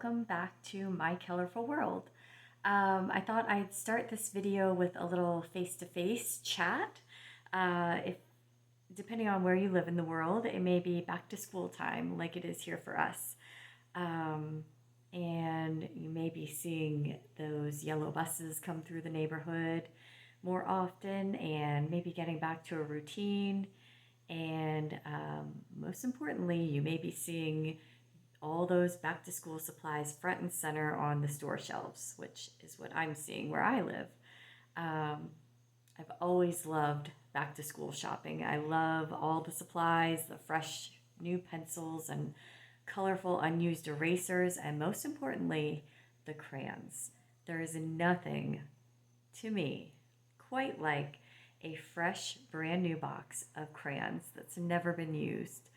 welcome back to my colorful world. I thought I'd start this video with a little face-to-face chat. If depending on where you live in the world, it may be back to school time like it is here for us. Um, and you may be seeing those yellow buses come through the neighborhood more often and maybe getting back to a routine. And most importantly, you may be seeing all those back to school supplies front and center on the store shelves, which is what I'm seeing where I live. Um, I've always loved back to school shopping. I love all the supplies, the fresh new pencils and colorful unused erasers, and most importantly, the crayons. There is nothing to me quite like a fresh, brand new box of crayons that's never been used.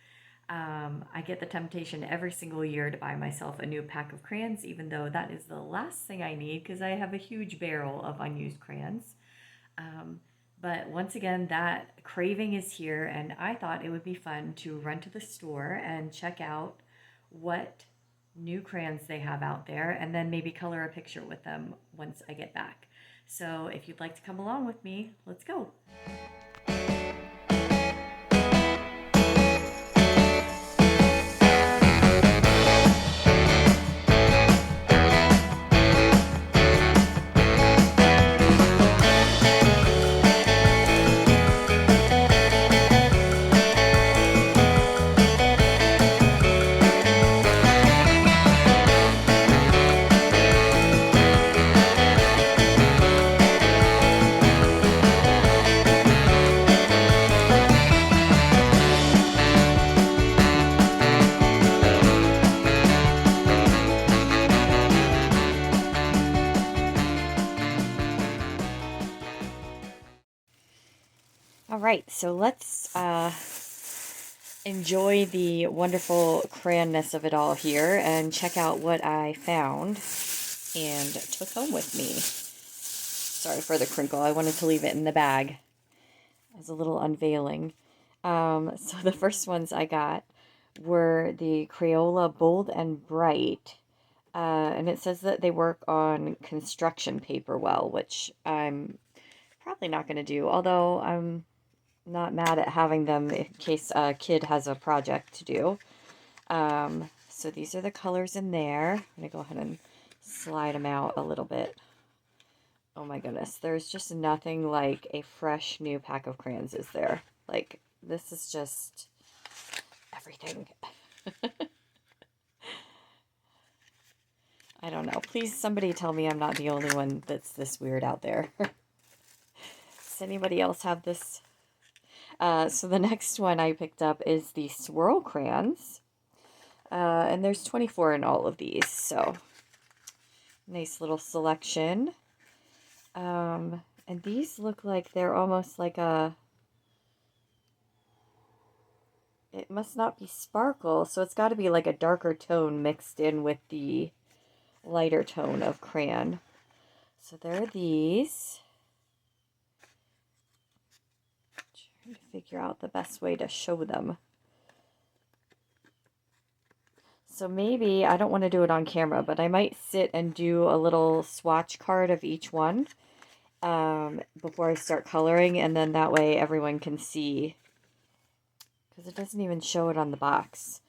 I get the temptation every single year to buy myself a new pack of crayons, even though that is the last thing I need because I have a huge barrel of unused crayons. Um, but once again, that craving is here, and I thought it would be fun to run to the store and check out what new crayons they have out there, and then maybe color a picture with them once I get back. So if you'd like to come along with me, let's go. All right, so let's enjoy the wonderful crayonness of it all here and check out what I found and took home with me. Sorry for the crinkle. I wanted to leave it in the bag as a little unveiling. So the first ones I got were the Crayola Bold and Bright. And it says that they work on construction paper well, which I'm probably not going to do, although I'm not mad at having them in case a kid has a project to do. So these are the colors in there. I'm going to go ahead and slide them out a little bit. Oh my goodness, there's just nothing like a fresh new pack of crayons, is there? Like, this is just everything. I don't know. Please, somebody tell me I'm not the only one that's this weird out there. Does anybody else have this? So the next one I picked up is the swirl crayons. And there's 24 in all of these, so nice little selection. And these look like they're almost like it must not be sparkle, so it's got to be like a darker tone mixed in with the lighter tone of crayon. So there are these. Trying to figure out the best way to show them. So maybe, I don't want to do it on camera, but I might sit and do a little swatch card of each one before I start coloring, and then that way everyone can see, because it doesn't even show it on the box.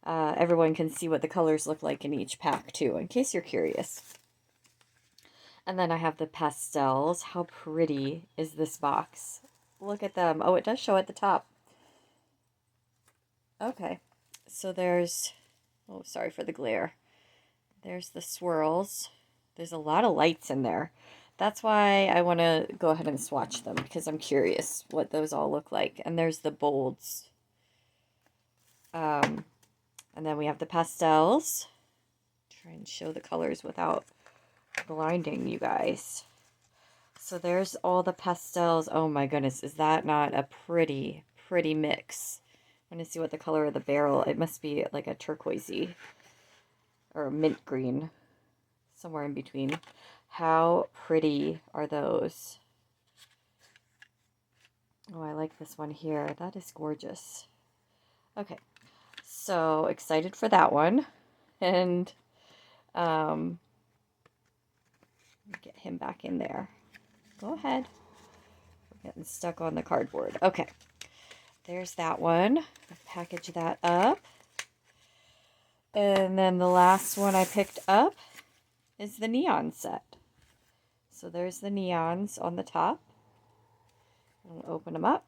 Everyone can see what the colors look like in each pack too, in case you're curious. And then I have the pastels. How pretty is this box? Look at them. Oh, it does show at the top. Okay, so there's, oh, sorry for the glare. There's the swirls. There's a lot of lights in there. That's why I want to go ahead and swatch them, because I'm curious what those all look like. And there's the bolds. And then we have the pastels. Try and show the colors without blinding you guys. So there's all the pastels. Oh my goodness, is that not a pretty, pretty mix? I want to see what the color of the barrel, it must be like a turquoisey or a mint green, somewhere in between. How pretty are those? Oh, I like this one here. That is gorgeous. Okay, so excited for that one. And Um, get him back in there. Go ahead. We're getting stuck on the cardboard. Okay, there's that one. Package that up. And then the last one I picked up is the neon set. So there's the neons on the top. I'll open them up.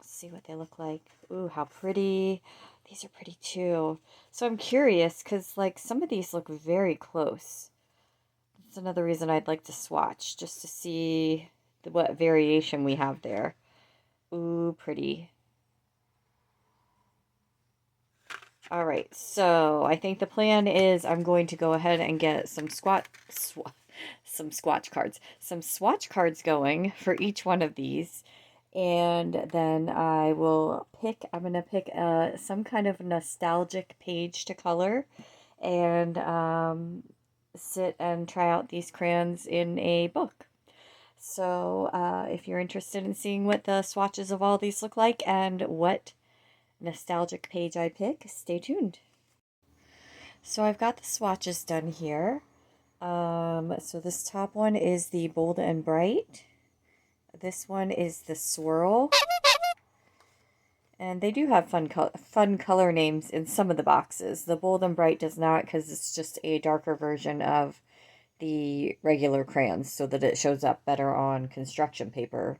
See what they look like. Ooh, how pretty. These are pretty too. So I'm curious because like some of these look very close. That's another reason I'd like to swatch just to see what variation we have there. Ooh, pretty. All right, so I think the plan is I'm going to go ahead and get some swatch cards going for each one of these. And then I'm going to pick some kind of nostalgic page to color and sit and try out these crayons in a book. So if you're interested in seeing what the swatches of all these look like and what nostalgic page I pick, stay tuned. So I've got the swatches done here. So this top one is the Bold and Bright. This one is the Swirl. And they do have fun color names in some of the boxes. The Bold and Bright does not because it's just a darker version of the regular crayons so that it shows up better on construction paper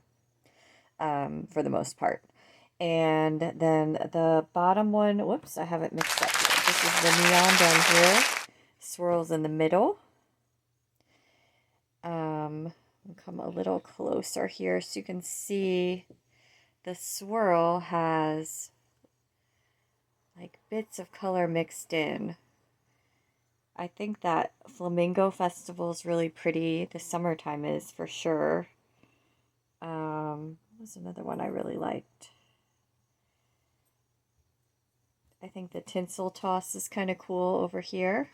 for the most part. And then the bottom one, whoops, I have it mixed up here. This is the neon down here. Swirls in the middle. Come a little closer here so you can see the swirl has like bits of color mixed in. I think that Flamingo Festival is really pretty. The summertime is for sure. Was another one I really liked. I think the Tinsel Toss is kind of cool over here.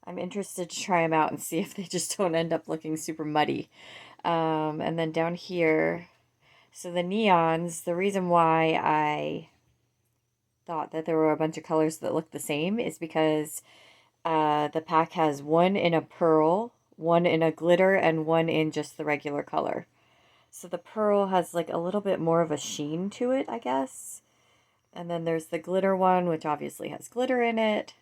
I'm interested to try them out and see if they just don't end up looking super muddy. And then down here, so the neons, the reason why I thought that there were a bunch of colors that look the same is because the pack has one in a pearl, one in a glitter, and one in just the regular color. So the pearl has like a little bit more of a sheen to it, I guess. And then there's the glitter one, which obviously has glitter in it.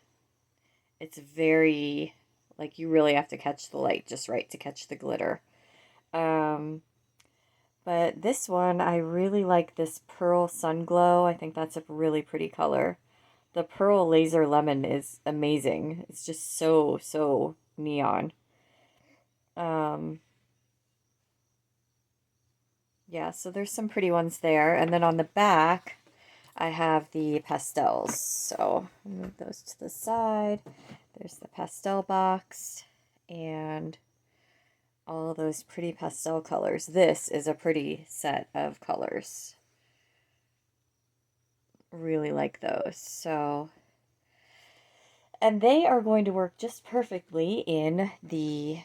It's very, like, you really have to catch the light just right to catch the glitter. But this one, I really like this Pearl Sun Glow. I think that's a really pretty color. The Pearl Laser Lemon is amazing. It's just so neon. Yeah, so there's some pretty ones there. And then on the back, I have the pastels. So move those to the side. There's the pastel box and all those pretty pastel colors. This is a pretty set of colors. Really like those. So, and they are going to work just perfectly in the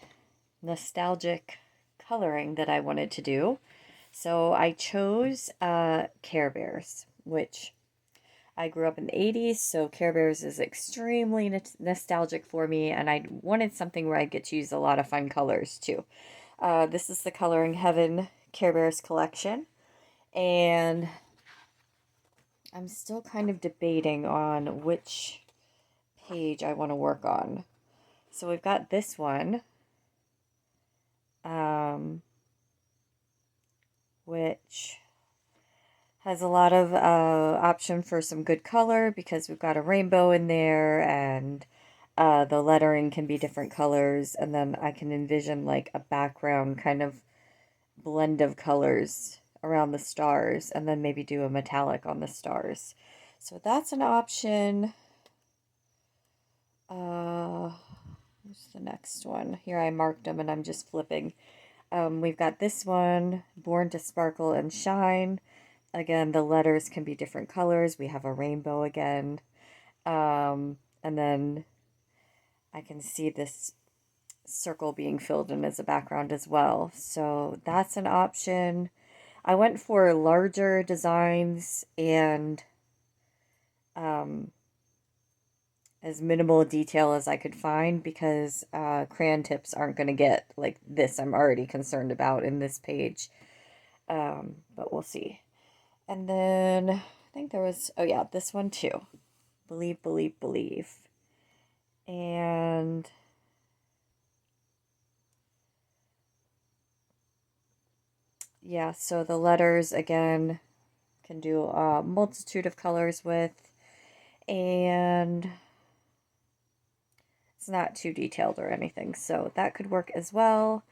nostalgic coloring that I wanted to do. So I chose Care Bears, which I grew up in the 80s, so Care Bears is extremely nostalgic for me, and I wanted something where I get to use a lot of fun colors too. This is the Coloring Heaven Care Bears collection, and I'm still kind of debating on which page I want to work on. So we've got this one, which has a lot of option for some good color because we've got a rainbow in there and the lettering can be different colors, and then I can envision like a background kind of blend of colors around the stars and then maybe do a metallic on the stars. So that's an option. Where's the next one? Here I marked them and I'm just flipping. We've got this one, Born to Sparkle and Shine. Again, the letters can be different colors. We have a rainbow again. And then I can see this circle being filled in as a background as well. So that's an option. I went for larger designs and as minimal detail as I could find, because crayon tips aren't going to get like this I'm already concerned about in this page. But we'll see. And then I think there was, oh yeah, this one too. Believe, believe, believe. And yeah, so the letters again can do a multitude of colors with, and it's not too detailed or anything, so that could work as well.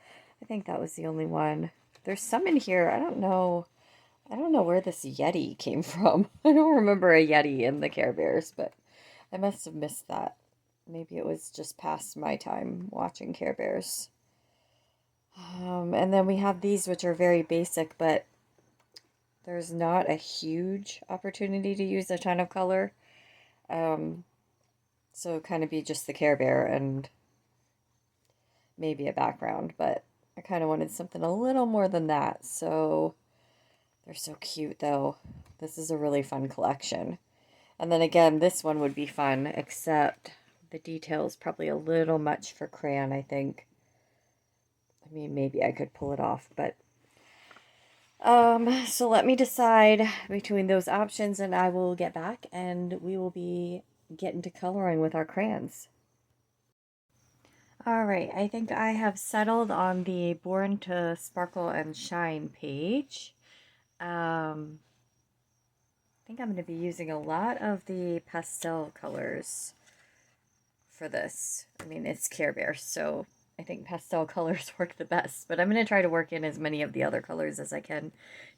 I think that was the only one. There's some in here, I don't know where this Yeti came from. I don't remember a Yeti in the Care Bears, but I must have missed that. Maybe it was just past my time watching Care Bears. And then we have these, which are very basic, but there's not a huge opportunity to use a ton of color. So kind of be just the Care Bear and maybe a background, but I kind of wanted something a little more than that. So they're so cute though. This is a really fun collection. And then again, this one would be fun, except the detail is probably a little much for crayon, I think. I mean, maybe I could pull it off, but so let me decide between those options, and I will get back and we will be getting to coloring with our crayons. All right, I think I have settled on the Born to Sparkle and Shine page. I think I'm going to be using a lot of the pastel colors for this. I mean, it's Care Bear, so I think pastel colors work the best, but I'm going to try to work in as many of the other colors as I can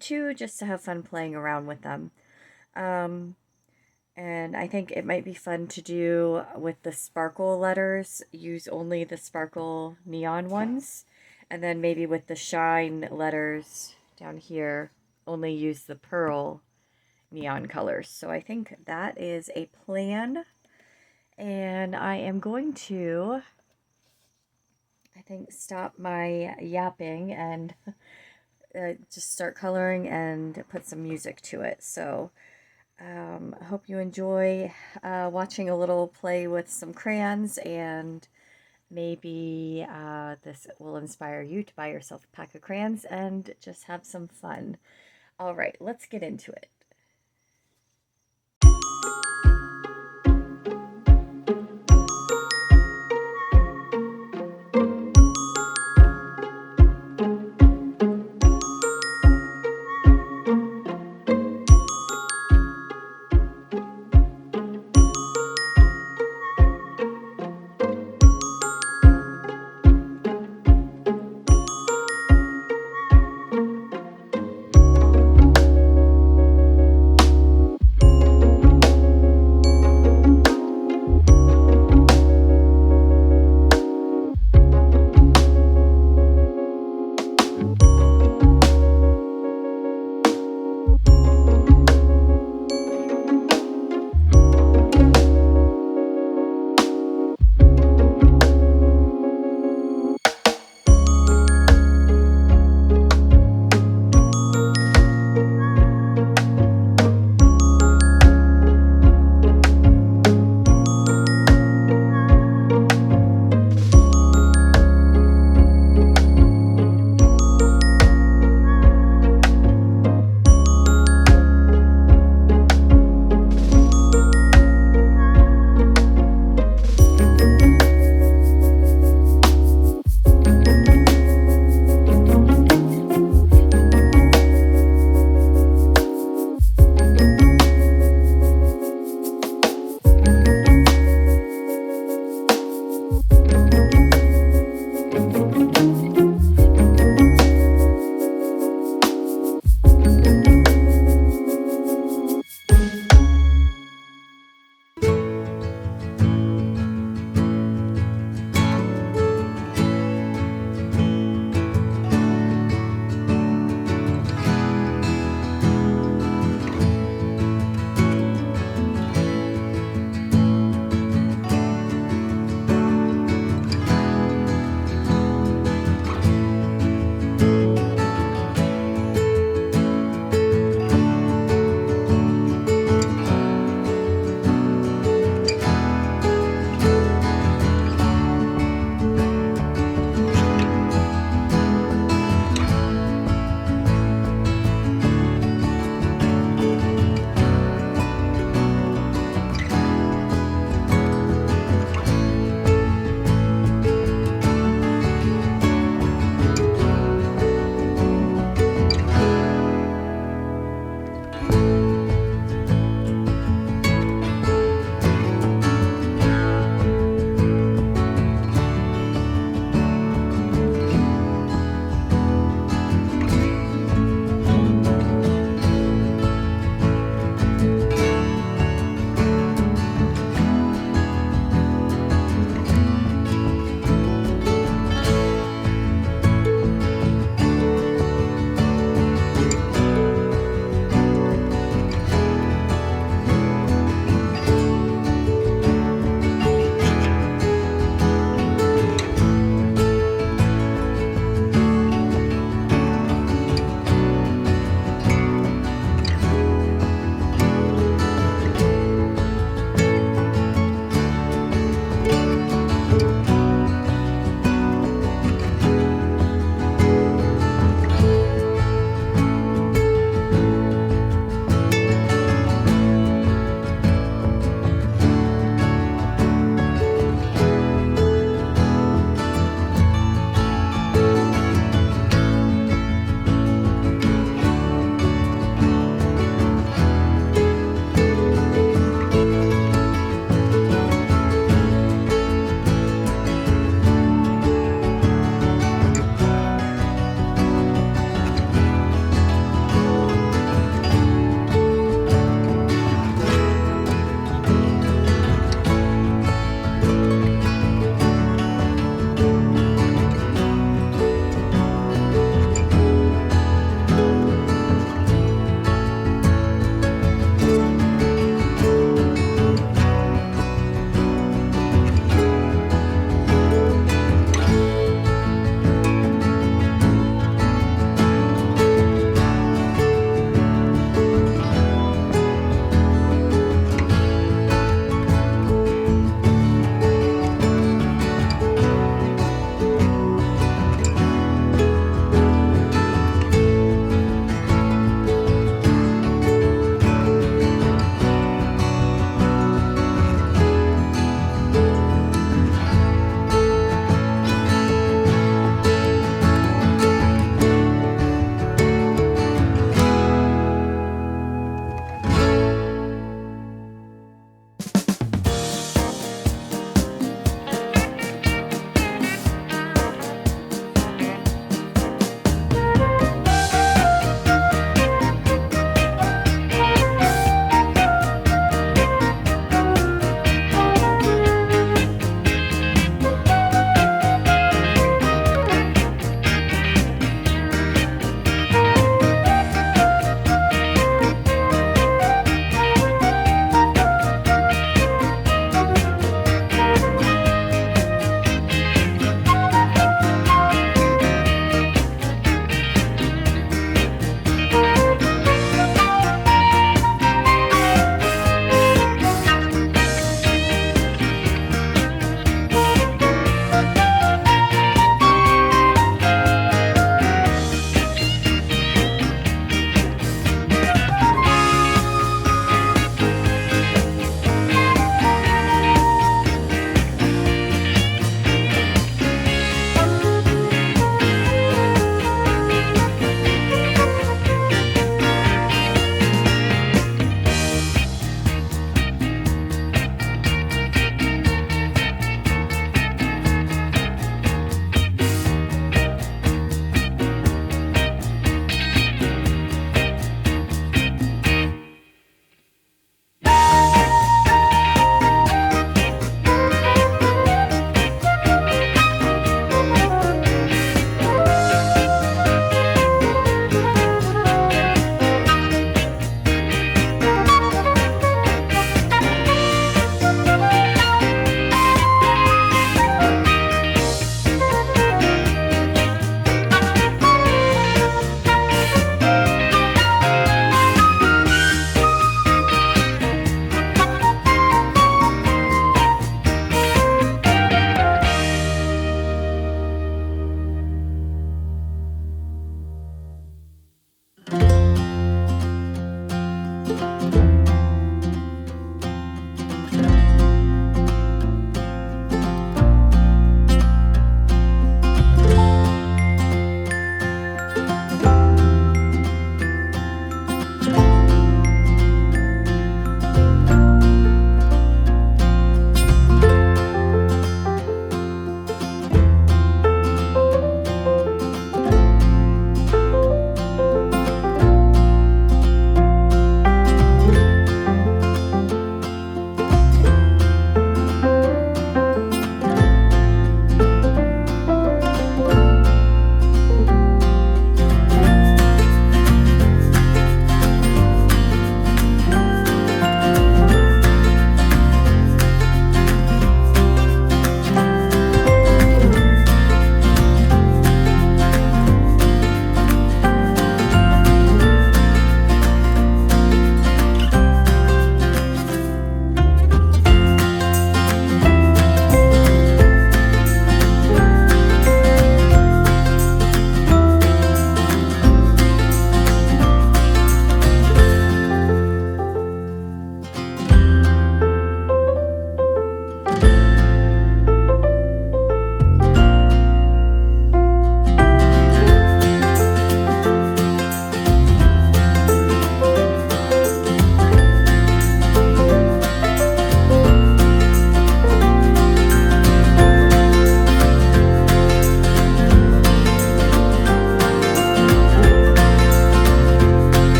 too, just to have fun playing around with them. And I think it might be fun to do with the sparkle letters, use only the sparkle neon ones, and then maybe with the shine letters down here, only use the pearl neon colors. So I think that is a plan, and I am going to, I think, stop my yapping and just start coloring and put some music to it. So I hope you enjoy watching a little play with some crayons, and maybe this will inspire you to buy yourself a pack of crayons and just have some fun. All right, let's get into it.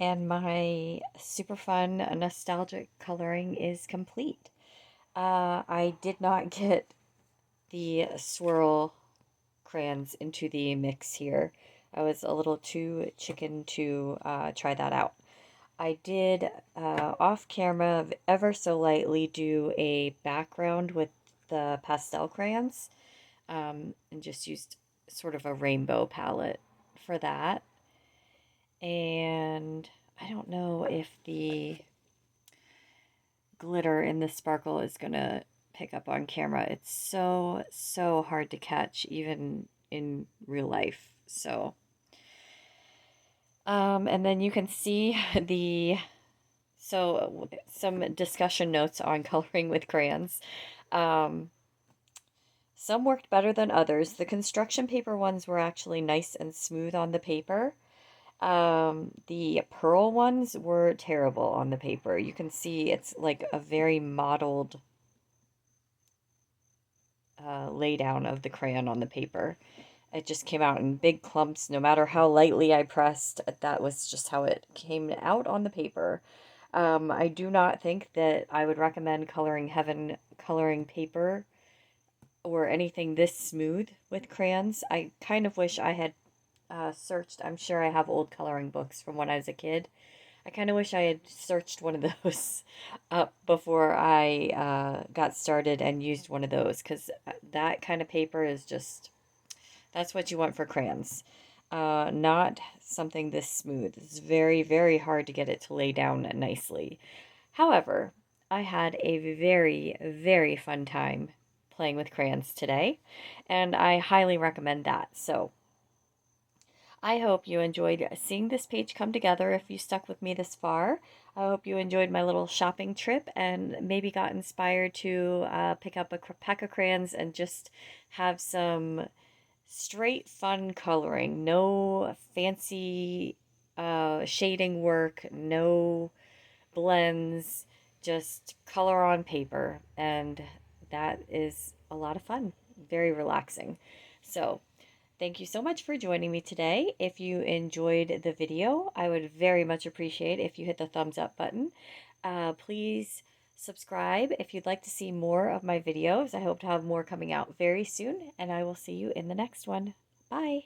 and my super fun nostalgic coloring is complete. I did not get the swirl crayons into the mix here. I was a little too chicken to try that out. I did off camera ever so lightly do a background with the pastel crayons, and just used sort of a rainbow palette for that. And I don't know if the glitter in the sparkle is gonna pick up on camera. It's so hard to catch even in real life. So and then you can see some discussion notes on coloring with crayons. Some worked better than others. The construction paper ones were actually nice and smooth on the paper. The pearl ones were terrible on the paper. You can see it's like a very mottled laydown of the crayon on the paper. It just came out in big clumps. No matter how lightly I pressed, that was just how it came out on the paper. I do not think that I would recommend coloring paper or anything this smooth with crayons. I kind of wish I had searched. I'm sure I have old coloring books from when I was a kid. I kind of wish I had searched one of those up before I got started and used one of those, because that kind of paper is just, that's what you want for crayons. Not something this smooth. It's very hard to get it to lay down nicely. However, I had a very fun time playing with crayons today, and I highly recommend that. So I hope you enjoyed seeing this page come together if you stuck with me this far. I hope you enjoyed my little shopping trip and maybe got inspired to pick up a pack of crayons and just have some straight fun coloring. No fancy shading work, no blends, just color on paper. And that is a lot of fun, very relaxing. So thank you so much for joining me today. If you enjoyed the video, I would very much appreciate if you hit the thumbs up button. Please subscribe if you'd like to see more of my videos. I hope to have more coming out very soon, and I will see you in the next one. Bye.